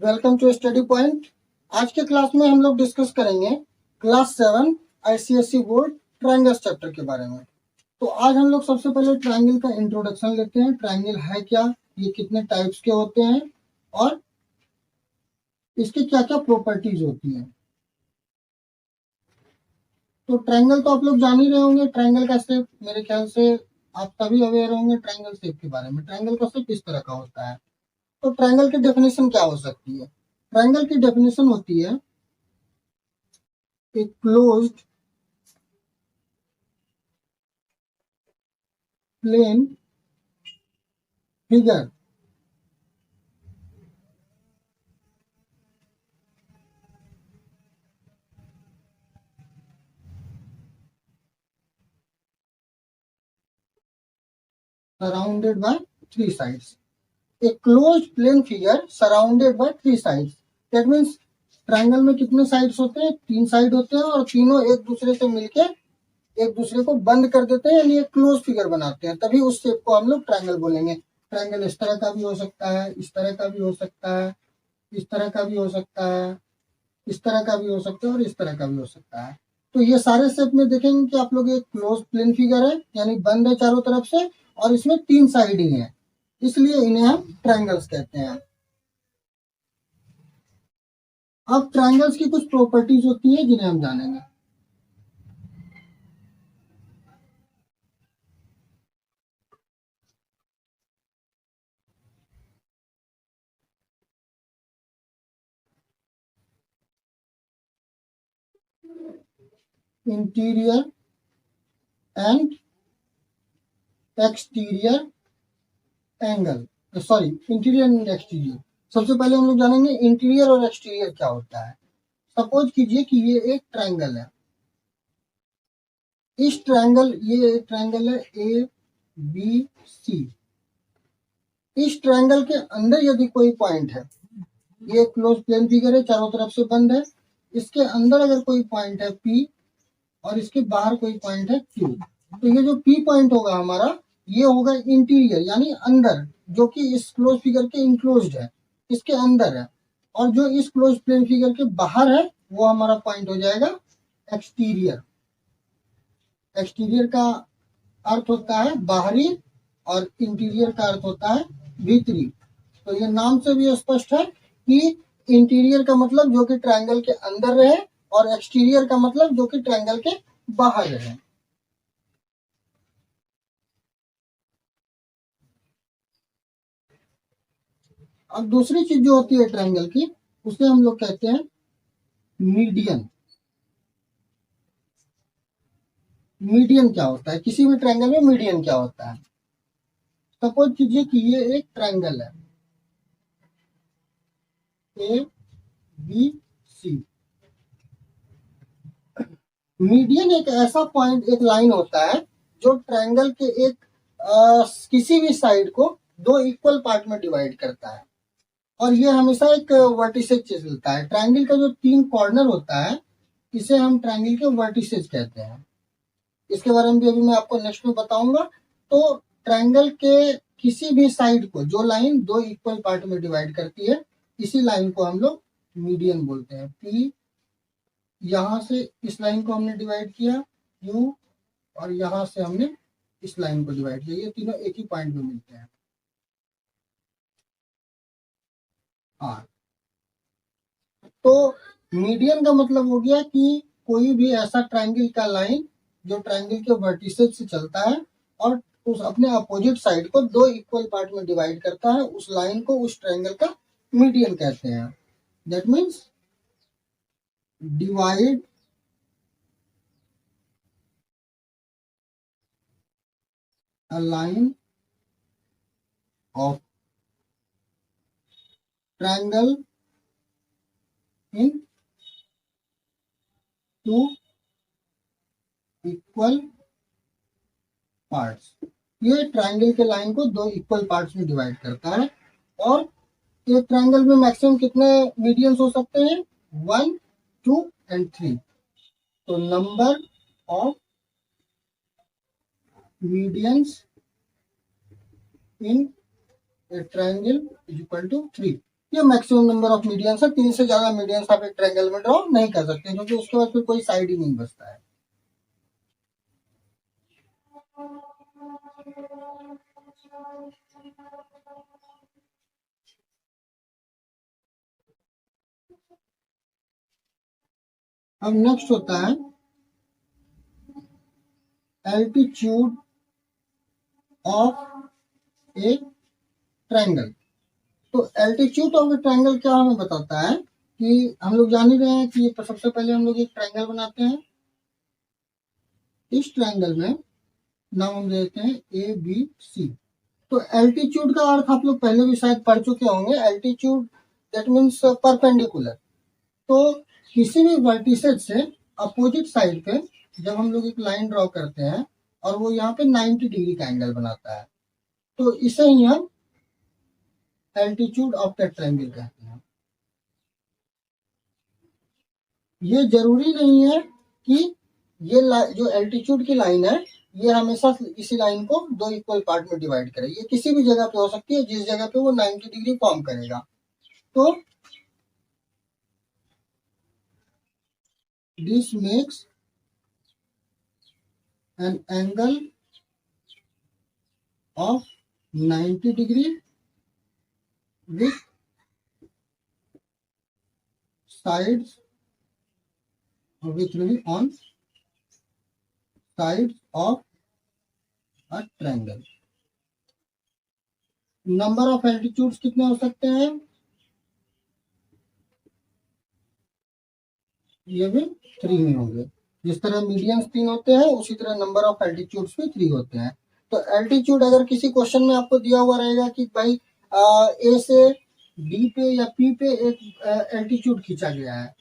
Welcome to study point. आज के class में हम लोग डिस्कस करेंगे class 7 ICSE board triangles chapter के बारे में। तो आज हम लोग सबसे पहले ट्रायंगल का इंट्रोडक्शन लेते हैं। ट्रायंगल है क्या, ये कितने टाइप्स के होते हैं और इसके क्या क्या प्रॉपर्टीज होती हैं। तो ट्रायंगल तो आप लोग जान ही रहे होंगे। ट्रायंगल का शेप मेरे ख्याल से आप सभी अवेयर होंगे ट्रायंगल शेप के बारे में। ट्रायंगल का शेप किस तरह का होता है। तो ट्रायंगल की डेफिनेशन क्या हो सकती है। ट्रायंगल की डेफिनेशन होती है a closed plane figure surrounded by three sides. A closed plane figure surrounded by three sides. That means triangle में कितने साइड्स होते हैं, तीन साइड होते हैं और तीनों एक दूसरे से मिलके एक दूसरे को बंद कर देते हैं, यानी एक क्लोज फिगर बनाते हैं। तभी उस शेप को हम लोग ट्रायंगल बोलेंगे। ट्रायंगल इस तरह का भी हो सकता है, इस तरह का भी हो सकता है, इस तरह का भी हो सकता है, इस तरह का भी हो सकता है और इस तरह का भी हो सकता है। तो ये सारे शेप में देखेंगे कि आप लोग एक क्लोज प्लेन फिगर है, यानी बंद है चारों तरफ से और इसमें तीन साइड ही है, इसलिए इन्हें हम ट्रायंगल्स कहते हैं। अब ट्रायंगल्स की कुछ प्रॉपर्टीज होती है जिन्हें हम जानेंगे। Interior and exterior angle, sorry interior and exterior. सबसे पहले हम लोग जानेंगे इंटीरियर और एक्सटीरियर क्या होता है। सपोज कीजिए कि ये एक ट्रायंगल है। इस ट्रायंगल, ये एक ट्रायंगल है ए बी सी। इस ट्रायंगल के अंदर यदि कोई पॉइंट है, ये क्लोज प्लेन फिगर है, चारों तरफ से बंद है, इसके अंदर अगर कोई पॉइंट है पी और इसके बाहर कोई पॉइंट है क्यू, तो ये जो पी पॉइंट होगा हमारा, ये होगा इंटीरियर यानी अंदर, जो कि इस क्लोज फिगर के इंक्लोज्ड है, इसके अंदर है। और जो इस क्लोज प्लेन फिगर के बाहर है वो हमारा पॉइंट हो जाएगा एक्सटीरियर। एक्सटीरियर का अर्थ होता है बाहरी और इंटीरियर का अर्थ होता है भीतरी। तो ये नाम से भी स्पष्ट है कि इंटीरियर का मतलब जो कि ट्रायंगल के अंदर रहे और एक्सटीरियर का मतलब जो कि ट्रायंगल के बाहर रहे। अब दूसरी चीज जो होती है ट्रायंगल की, उसे हम लोग कहते हैं मीडियन। मीडियन क्या होता है, किसी भी ट्रायंगल में मीडियन क्या होता है। सपोज कीजिए कि ये एक ट्रायंगल है ए बी सी। मीडियन एक ऐसा पॉइंट, एक लाइन होता है जो ट्रायंगल के एक किसी भी साइड को दो इक्वल पार्ट में डिवाइड करता है और ये हमेशा एक वर्टिसेज चलता है। ट्रायंगल का जो तीन कॉर्नर होता है इसे हम ट्रायंगल के वर्टिसेज कहते हैं। इसके बारे में भी अभी मैं आपको नेक्स्ट में बताऊंगा। तो ट्रायंगल के किसी भी साइड को, जो लाइन दो इक्वल पार्ट में डिवाइड करती है, इसी लाइन को हम लोग मीडियन बोलते हैं। पी, यहां से इस लाइन को हमने डिवाइड किया यू, और यहां से हमने इस लाइन को डिवाइड किया, ये तीनों एक ही पॉइंट में मिलते हैं आर। तो मीडियन का मतलब हो गया कि कोई भी ऐसा ट्रायंगल का लाइन जो ट्रायंगल के वर्टिसेज से चलता है और उस अपने अपोजिट साइड को दो इक्वल पार्ट में डिवाइड करता है, उस लाइन को, उस ट्रायंगल का मीडियन कहते हैं। That means divide a line of triangle in two equal parts। ये ट्रायंगल के लाइन को दो इक्वल पार्ट्स में डिवाइड करता है। और एक ट्रायंगल में मैक्सिमम कितने मीडियंस हो सकते हैं, 1, 2 एंड 3। तो number of medians in a triangle is equal to 3। ये मैक्सिमम नंबर ऑफ मीडियंस है। 3 से ज्यादा मीडियंस आप एक ट्रायंगल में ड्रॉ नहीं कर सकते, क्योंकि उसके बाद फिर कोई साइड ही नहीं बचता है। अब नेक्स्ट होता है एल्टीट्यूड ऑफ ए ट्रायंगल। तो एल्टीट्यूड ऑफ ए ट्रायंगल क्या हमें बताता है कि हम लोग जान ही रहे हैं कि सबसे पहले हम लोग एक ट्रायंगल बनाते हैं। इस ट्रायंगल में नाम हम देते हैं ए बी सी। तो एल्टीट्यूड का अर्थ आप लोग पहले भी शायद पढ़ चुके होंगे। Altitude that means perpendicular. तो किसी भी वर्टिसेज से अपोजिट साइड पे जब हम लोग एक लाइन ड्रॉ करते हैं और वो यहाँ पे 90 डिग्री का एंगल बनाता है, तो इसे ही हम एल्टीट्यूड ऑफ द ट्रायंगल कहते हैं। ये जरूरी नहीं है कि ये जो एल्टीट्यूड की लाइन है ये हमेशा इसी लाइन को 2 इक्वल पार्ट में डिवाइड करे। ये किसी भी जगह पे हो सकती है जिस जगह पे वो 90 डिग्री फॉर्म करेगा। तो this makes an angle of 90 degree with sides which will be on sides of a triangle। Number of altitudes कितने हो सकते हैं? ये भी 3 ही होंगे। जिस तरह मीडियंस 3 होते हैं उसी तरह नंबर ऑफ एल्टीट्यूड्स भी 3 होते हैं। तो एल्टीट्यूड अगर किसी क्वेश्चन में आपको दिया हुआ रहेगा कि भाई ए से बी पे या पी पे एक एल्टीट्यूड खींचा गया है,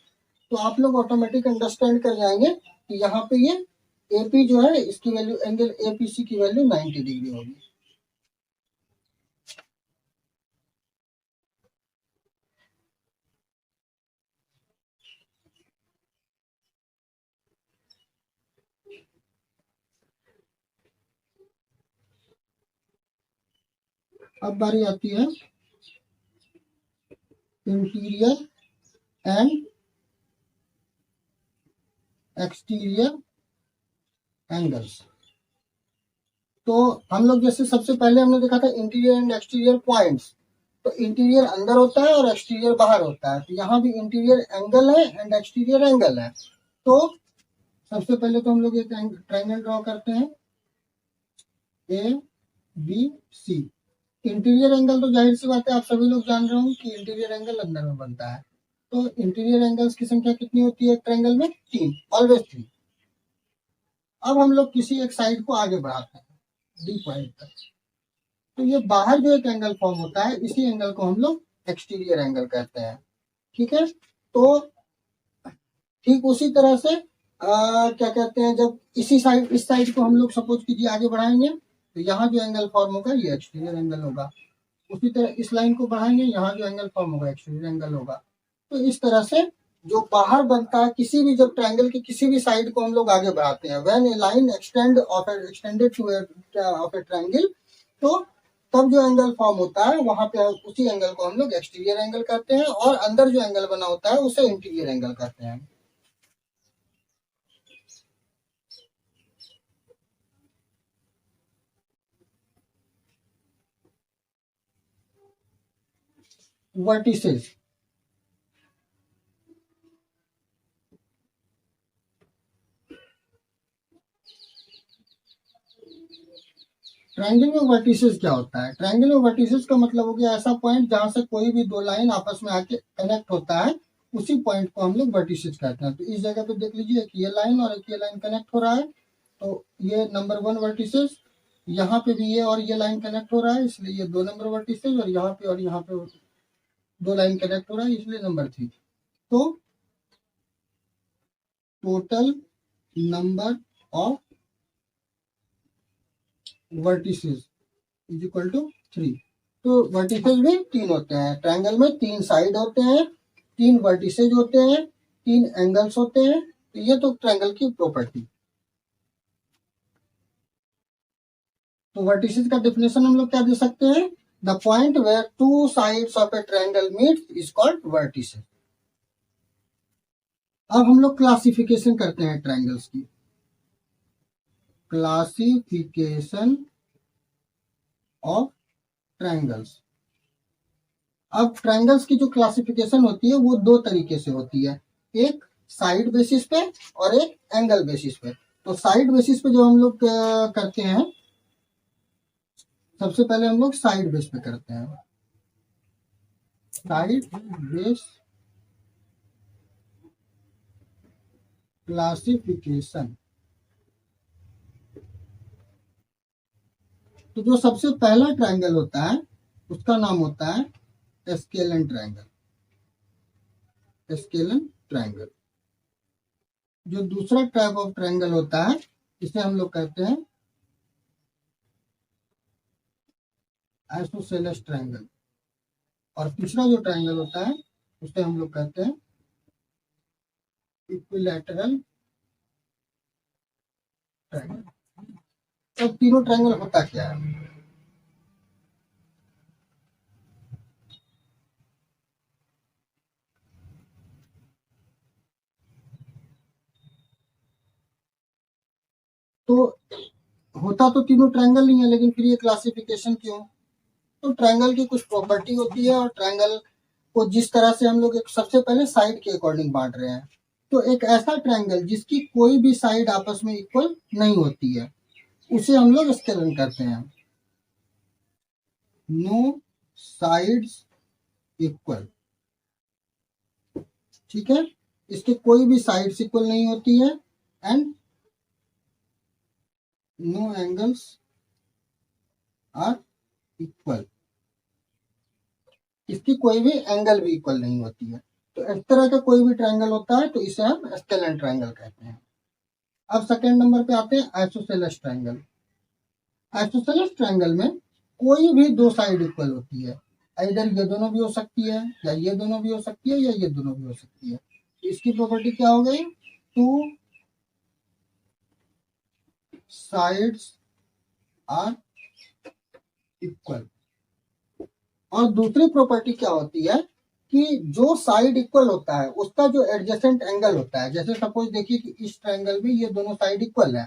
तो आप लोग ऑटोमेटिक अंडरस्टैंड कर जाएंगे कि यहाँ पे ये एपी जो है इसकी वैल्यू एंगल एपीसी की वैल्यू 90 डिग्री होगी। अब बारी आती है इंटीरियर एंड एक्सटीरियर एंगल्स। तो हम लोग जैसे सबसे पहले हमने देखा था इंटीरियर एंड एक्सटीरियर पॉइंट्स। तो इंटीरियर अंदर होता है और एक्सटीरियर बाहर होता है। तो यहाँ भी इंटीरियर एंगल है एंड एक्सटीरियर एंगल है। तो सबसे पहले तो हम लोग एक ट्रायंगल ड्रॉ करते हैं A B C. Interior angle तो जाहिर सी बात है आप सभी लोग जान रहे होंगे कि इंटीरियर एंगल अंदर में बनता है। तो इंटीरियर एंगल्स की संख्या कितनी होती है ट्रायंगल में? 3, ऑलवेज 3। अब हम लोग किसी एक साइड को आगे बढ़ाते हैं डी पॉइंट तक। तो ये बाहर जो एक एंगल फॉर्म होता है इसी एंगल को हम लोग एक्सटीरियर एंगल कहते हैं। ठीक है। तो ठीक उसी तरह से क्या कहते हैं, जब इसी साइड इस साइड को हम लोग सपोज कीजिए आगे बढ़ाएंगे तो यहाँ जो एंगल फॉर्म होगा ये एक्सटीरियर एंगल होगा। उसी तरह इस लाइन को बढ़ाएंगे, यहाँ जो एंगल फॉर्म होगा एक्सटीरियर एंगल होगा। तो इस तरह से जो बाहर बनता है किसी भी जब ट्रायंगल की किसी भी साइड को हम लोग आगे बढ़ाते हैं, when A line extended two of a triangle, तो तब जो एंगल फॉर्म होता है वहां पे उसी एंगल को हम लोग एक्सटीरियर एंगल कहते हैं और अंदर जो एंगल बना होता है उसे इंटीरियर एंगल कहते हैं। वर्टिसेस। ट्रायंगल में वर्टिसेस क्या होता है? ट्रायंगल में वर्टिसेस का मतलब हो गया ऐसा पॉइंट जहां से कोई भी 2 लाइन आपस में आके कनेक्ट होता है, उसी पॉइंट को हम लोग वर्टिसेस कहते हैं। तो इस जगह पे देख लीजिए कि ये लाइन और एक ये लाइन कनेक्ट हो रहा है, तो ये नंबर 1 वर्टिसेस। यहाँ पे भी ये और ये लाइन कनेक्ट हो रहा है इसलिए ये 2 नंबर वर्टिसेस, और यहाँ पे 2 लाइन कनेक्ट हो रहा है इसलिए नंबर 3। तो total number of vertices is equal to 3। तो वर्टिसेस भी 3 होते हैं। ट्रायंगल में 3 साइड होते हैं, 3 वर्टिसेज होते हैं, 3 एंगल्स होते हैं। तो ये तो ट्रायंगल की प्रॉपर्टी। तो वर्टिसेज का डेफिनेशन हम लोग क्या दे सकते हैं? The point where two sides of a triangle meet is called vertices. अब हम लोग क्लासिफिकेशन करते हैं ट्रायंगल्स की। Classification of triangles. अब ट्रायंगल्स की जो क्लासिफिकेशन होती है वो दो तरीके से होती है, एक साइड बेसिस पे और एक एंगल बेसिस पे। तो साइड बेसिस पे जो हम लोग करते हैं, सबसे पहले हम लोग साइड बेस पे करते हैं। Side base classification. तो जो सबसे पहला ट्रायंगल होता है उसका नाम होता है स्केलन ट्रायंगल। Scalene triangle. जो दूसरा टाइप ऑफ ट्रायंगल होता है इसे हम लोग कहते हैं आइसोसेलेस ट्रायंगल। और तीसरा जो ट्रायंगल होता है उसे हम लोग कहते हैं इक्विलैटरल ट्रायंगल। तो तीनों ट्रायंगल होता क्या है? तो होता तो तीनों ट्रायंगल नहीं है, लेकिन फिर ये क्लासिफिकेशन क्यों? तो ट्रायंगल की कुछ प्रॉपर्टी होती है और ट्रायंगल को जिस तरह से हम लोग एक सबसे पहले साइड के अकॉर्डिंग बांट रहे हैं। तो एक ऐसा ट्रायंगल जिसकी कोई भी साइड आपस में इक्वल नहीं होती है उसे हम लोग स्केलन करते हैं। No sides equal. ठीक है, इसके कोई भी साइड्स इक्वल नहीं होती है and no angles are equal. इसकी कोई भी एंगल भी इक्वल नहीं होती है। तो इस तरह का कोई भी ट्रायंगल होता है तो इसे हम स्केलन ट्रायंगल कहते हैं। अब सेकेंड नंबर पे आते हैं आइसोसेलेस ट्रायंगल। आइसोसेलेस ट्रायंगल में कोई भी दो साइड इक्वल होती है। इधर ये दोनों भी हो सकती है, या ये दोनों भी हो सकती है, या ये दोनों भी हो सकती है। इसकी प्रॉपर्टी क्या हो गई? Two sides are equal. और दूसरी प्रॉपर्टी क्या होती है कि जो साइड इक्वल होता है उसका जो एडजेसेंट एंगल होता है, जैसे सपोज देखिए कि इस ट्रायंगल में ये दोनों साइड इक्वल है,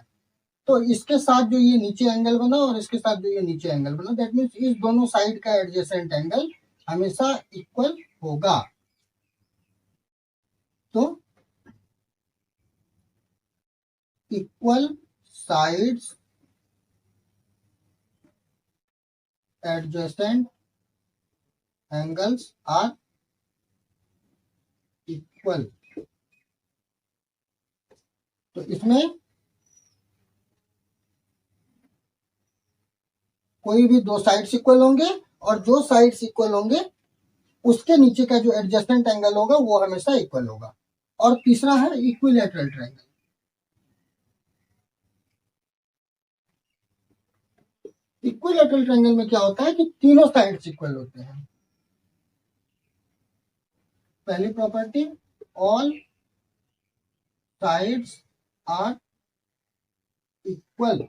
तो इसके साथ जो ये नीचे एंगल बना और इसके साथ जो ये नीचे एंगल बना, दैट मीन्स इस दोनों साइड का एडजेसेंट एंगल हमेशा इक्वल होगा। तो equal sides adjacent angles are equal. तो इसमें कोई भी दो साइड्स इक्वल होंगे और जो साइड्स इक्वल होंगे उसके नीचे का जो एडजस्टेंट एंगल होगा वो हमेशा इक्वल होगा। और तीसरा है इक्विलैटरल ट्रायंगल। इक्विलैटरल ट्रायंगल में क्या होता है कि तीनों साइड्स इक्वल होते हैं। पहली property, all sides are equal.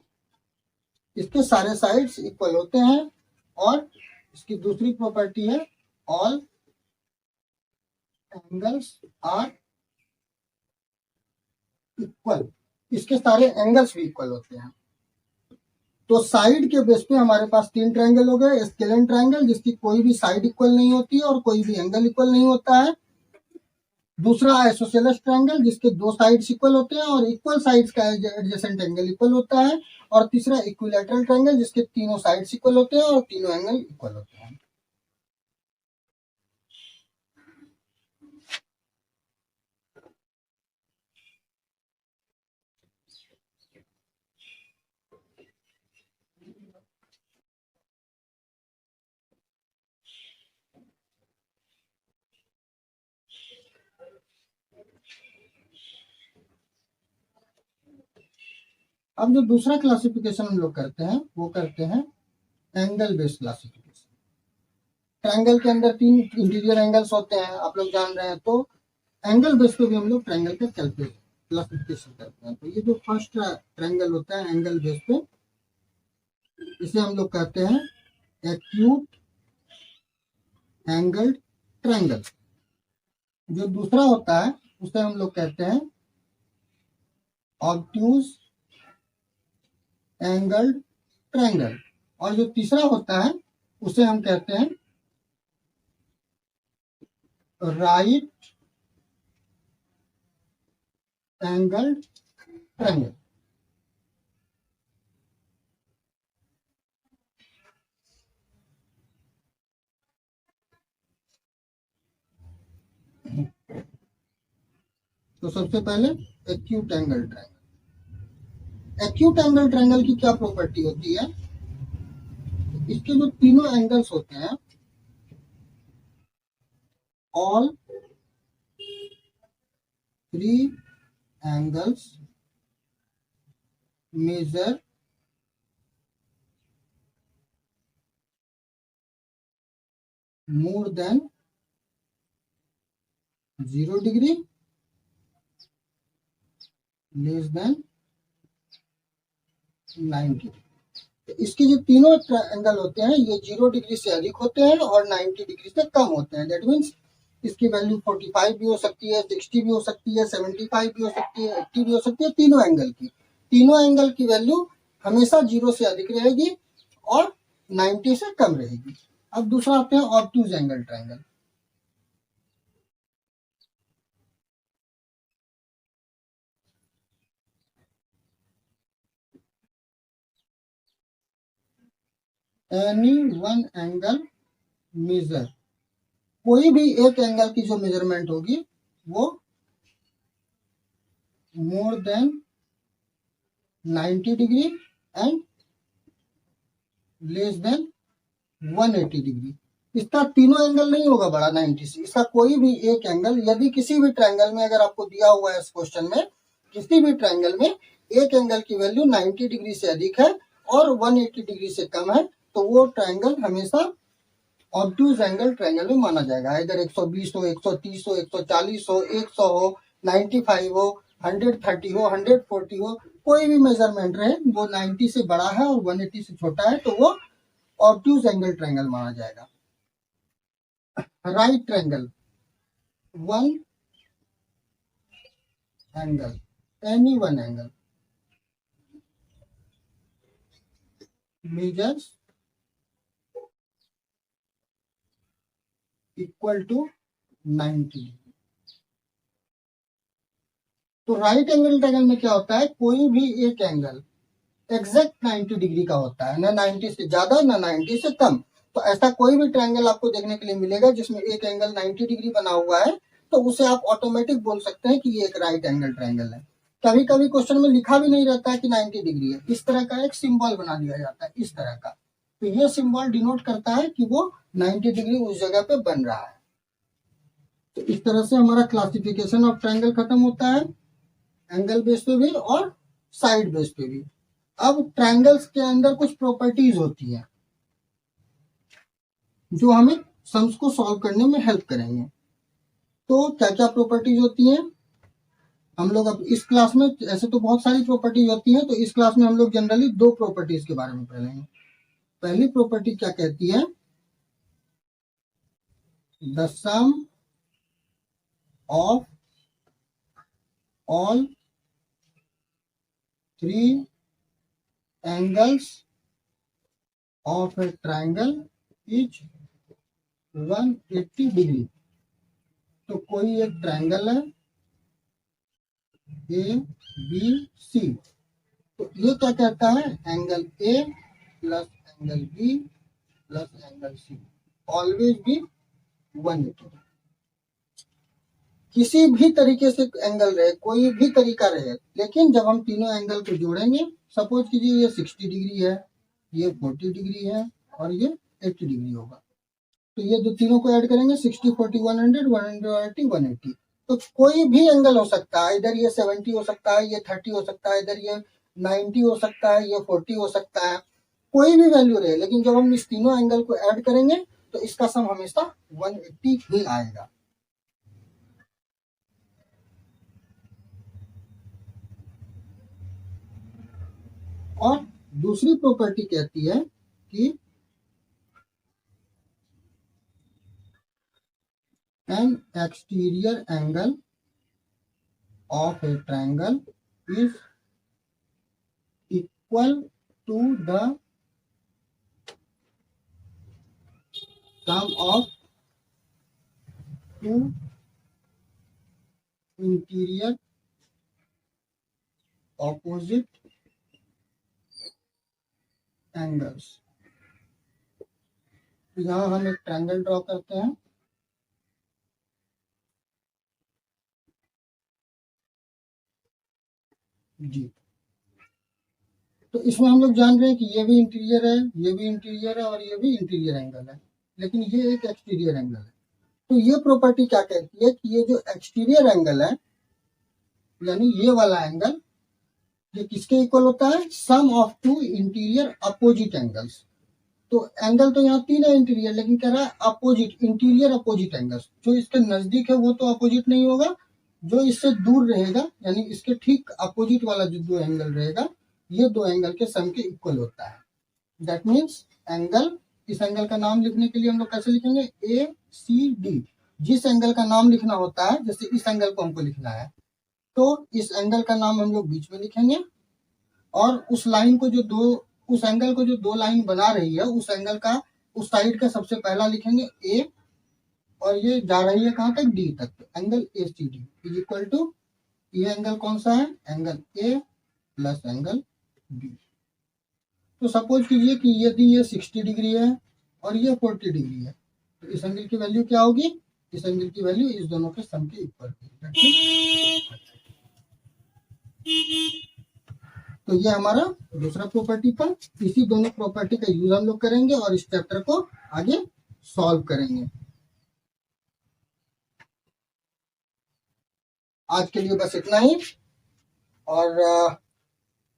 इसके सारे साइड्स इक्वल होते हैं। और इसकी दूसरी प्रॉपर्टी है ऑल एंगल्स आर इक्वल। इसके सारे एंगल्स भी इक्वल होते हैं। तो साइड के बेस पे हमारे पास तीन ट्रायंगल हो गए। स्केलन ट्रायंगल जिसकी कोई भी साइड इक्वल नहीं होती है और कोई भी एंगल इक्वल नहीं होता है। दूसरा आइसोसेलेस ट्रायंगल जिसके दो साइड्स इक्वल होते हैं और इक्वल साइड्स का एडजेसेंट एंगल इक्वल होता है। और तीसरा इक्विलैटरल ट्रायंगल जिसके तीनों साइड्स इक्वल होते हैं और तीनों एंगल इक्वल होते हैं। अब जो दूसरा क्लासिफिकेशन हम लोग करते हैं वो करते हैं एंगल बेस्ड क्लासिफिकेशन। ट्रायंगल के अंदर तीन इंटीरियर एंगल्स होते हैं, आप लोग जान रहे हैं। तो एंगल बेस पे भी हम लोग ट्रायंगल का क्लासिफिकेशन करते हैं। तो ये जो फर्स्ट ट्रायंगल होता है एंगल बेस पे, इसे हम लोग कहते हैं एक्यूट एंगल्ड ट्रायंगल। जो दूसरा होता है उसे हम लोग कहते हैं ऑब्ट्यूज एंगल्ड ट्रायंगल, और जो तीसरा होता है उसे हम कहते हैं राइट एंगल्ड ट्रायंगल। तो सबसे पहले acute angle triangle. Acute angle triangle की क्या प्रॉपर्टी होती है? इसके जो तीनों एंगल्स होते हैं, all three angles measure more than 0 degree less than 90। तो इसके जो तीनों एंगल होते हैं ये 0 डिग्री से अधिक होते हैं और 90 डिग्री से कम होते हैं। दैट मीन्स इसकी वैल्यू 45 भी हो सकती है, 60 भी हो सकती है, 75 भी हो सकती है, 80 भी हो सकती है। तीनों एंगल की वैल्यू हमेशा 0 से अधिक रहेगी और 90 से कम रहेगी। अब दूसरा आते हैं obtuse angle triangle. Any one angle measure, कोई भी एक एंगल की जो मेजरमेंट होगी वो more than 90 degree and less than 180 degree. इसका तीनों एंगल नहीं होगा बड़ा 90 से, इसका कोई भी एक एंगल, यदि किसी भी ट्रायंगल में, अगर आपको दिया हुआ है इस क्वेश्चन में, किसी भी ट्रायंगल में एक एंगल की वैल्यू 90 डिग्री से अधिक है और 180 डिग्री से कम है, तो वो ट्रायंगल हमेशा ऑब्ट्यूज एंगल ट्रायंगल में माना जाएगा। इधर 120 हो, 130 हो, 140 हो, 100 हो, 95 हो, 130 हो, 140 हो, कोई भी मेजरमेंट रहे वो 90 से बड़ा है और 180 से छोटा है तो वो ऑब्ट्यूज एंगल ट्रायंगल माना जाएगा। Right triangle, one angle, any one angle measures equal to 90। तो राइट एंगल ट्रायंगल में क्या होता है, कोई भी एक एंगल एग्जैक्ट 90 डिग्री का होता है, ना 90 से ज्यादा ना 90 से कम। तो ऐसा कोई भी ट्रायंगल आपको देखने के लिए मिलेगा जिसमें एक एंगल 90 डिग्री बना हुआ है, तो उसे आप ऑटोमेटिक बोल सकते हैं कि ये एक राइट एंगल ट्रायंगल है। कभी कभी क्वेश्चन में लिखा भी नहीं रहता है कि 90 डिग्री है, इस तरह का एक सिंबल बना दिया जाता है, इस तरह का। तो ये सिंबल डिनोट करता है कि वो 90 डिग्री उस जगह पे बन रहा है। तो इस तरह से हमारा क्लासिफिकेशन ऑफ ट्रायंगल खत्म होता है, एंगल बेस पे भी और साइड बेस पे भी। अब ट्रायंगल्स के अंदर कुछ प्रॉपर्टीज होती हैं जो हमें सम्स को सॉल्व करने में हेल्प करेंगे। तो क्या क्या प्रॉपर्टीज होती हैं हम लोग अब इस क्लास में, ऐसे तो बहुत सारी प्रॉपर्टीज होती हैं, तो इस क्लास में हम लोग जनरली दो प्रॉपर्टीज के बारे में पढ़ेंगे। पहली प्रॉपर्टी क्या कहती है, the sum of all three angles of a triangle is 180 degree. तो कोई एक ट्रायंगल है ए बी सी, तो ये क्या कहता है, angle A plus angle B plus angle C always be 180। किसी भी तरीके से एंगल रहे, कोई भी तरीका रहे, लेकिन जब हम तीनों एंगल को जोड़ेंगे, सपोज कीजिए ये 60 डिग्री है, ये 40 डिग्री है और ये 80 डिग्री होगा, तो ये जो तीनों को ऐड करेंगे 60 40 100 180 180। तो कोई भी एंगल हो सकता है, इधर ये 70 हो सकता है, ये 30 हो सकता है, इधर ये 90 हो सकता है, ये 40 हो सकता है, कोई भी वैल्यू रहे, लेकिन जब हम इस तीनों एंगल को ऐड करेंगे तो इसका सम हमेशा 180 ही आएगा। और दूसरी प्रॉपर्टी कहती है कि an exterior angle of a triangle is equal to the sum of two interior opposite angles। तो यहाँ हम एक ट्रायंगल ड्रॉ करते हैं। जी, तो इसमें हम लोग जान रहे हैं कि ये भी इंटीरियर है, ये भी इंटीरियर है और ये भी इंटीरियर एंगल है, लेकिन ये एक एक्सटीरियर एंगल है। तो ये प्रॉपर्टी क्या कहती है कि ये जो एक्सटीरियर एंगल है, यानी ये वाला एंगल, ये किसके इक्वल होता है? Sum of two interior opposite angles. तो एंगल तो यहाँ तीन है इंटीरियर, लेकिन कह रहा है अपोजिट, इंटीरियर अपोजिट एंगल्स। जो इसके नजदीक है वो तो अपोजिट नहीं होगा, जो इससे दूर रहेगा यानी इसके ठीक अपोजिट वाला जो दो एंगल रहेगा, ये दो एंगल के सम के इक्वल होता है। दैट मीन्स एंगल, इस एंगल का नाम लिखने के लिए हम लोग कैसे लिखेंगे? ए सी डी। जिस एंगल का नाम लिखना होता है, जैसे इस एंगल को हमको लिखना है, तो इस एंगल का नाम हम लोग बीच में लिखेंगे, और उस लाइन को जो दो, उस एंगल को जो दो लाइन बना रही है, उस एंगल का उस साइड का सबसे पहला लिखेंगे ए, और ये जा रही है कहाँ तक? डी तक। Angle A C D is equal to, ये एंगल कौन सा है? Angle A plus angle B. तो सपोज कीजिए कि यदि ये 60 डिग्री है और ये 40 डिग्री है, तो इस एंगल की वैल्यू क्या होगी? इस एंगल की वैल्यू इस दोनों के सम के इक्वल होगी। तो ये हमारा दूसरा प्रॉपर्टी था। इसी दोनों प्रॉपर्टी का यूज हम लोग करेंगे और इस चैप्टर को आगे सॉल्व करेंगे। आज के लिए बस इतना ही, और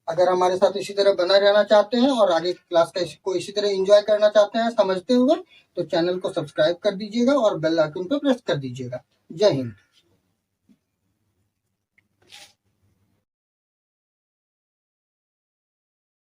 अगर हमारे साथ इसी तरह बना रहना चाहते हैं और आगे क्लास को इसी तरह एंजॉय करना चाहते हैं समझते हुए, तो चैनल को सब्सक्राइब कर दीजिएगा और बेल आइकन पर प्रेस कर दीजिएगा। जय हिंद।